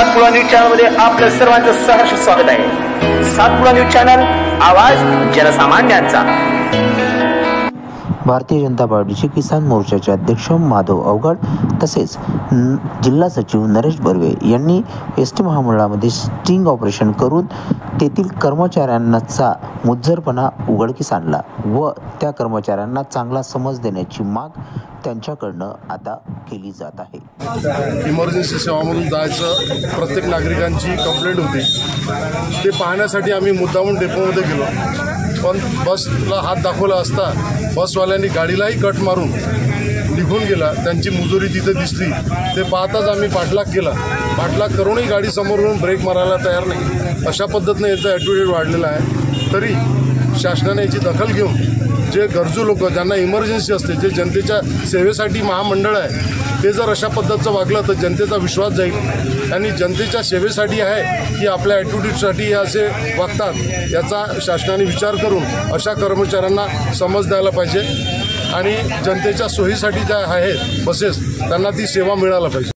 Satpura news चॅनलमध्ये आपलं सर्वांचं सहर्ष स्वागत आहे। सातपुडा न्यूज चॅनल, आवाज जनसामान्यांचा। भारतीय जनता पार्टीचे किसान मोर्चाचे अध्यक्ष माधव अवघड तसेच जिल्हा सचिव नरेश बर्वे यांनी एसटी महामंडळामध्ये स्टिंग ऑपरेशन करून तेथील कर्मचाऱ्यांचा मुजरपणा उघडकीस आणला व त्या कर्मचाऱ्यांना चांगला समज देण्याची माग त्यांच्याकडनं आता केली जात आहे। इमर्जन्सी सेवामधून जायचं प्रत्येक नागरिकांची कंप्लेंट होती, ते पाहण्यासाठी आम्ही मुद्दामून डेपोमध्ये गेलो, पण बसला हात दाखवला असता बसवाल्यांनी गाडीलाही कट मारून निघून गेला। त्यांची मुजुरी तिथे दिसली, ते पाहताच आम्ही पाठलाग केला। पाठलाग करूनही गाडी समोरून ब्रेक मारायला तयार नाही, अशा पद्धतीने याचा ॲटिट्यूड वाढलेला आहे। तरी शासनाने याची दखल घेऊन जे गरजू लोक ज्यांना इमर्जन्सी असते, जे जनतेच्या सेवेसाठी महामंडळ आहे, ते जर अशा पद्धतीचं वागलं तर जनतेचा विश्वास जाईल आणि जनतेच्या सेवेसाठी आहे की आपल्या ॲटिट्यूडसाठी असे वागतात, याचा शासनाने विचार करून अशा कर्मचाऱ्यांना समज द्यायला पाहिजे आणि जनतेच्या सोयीसाठी ज्या आहेत बसेस त्यांना ती सेवा मिळायला पाहिजे।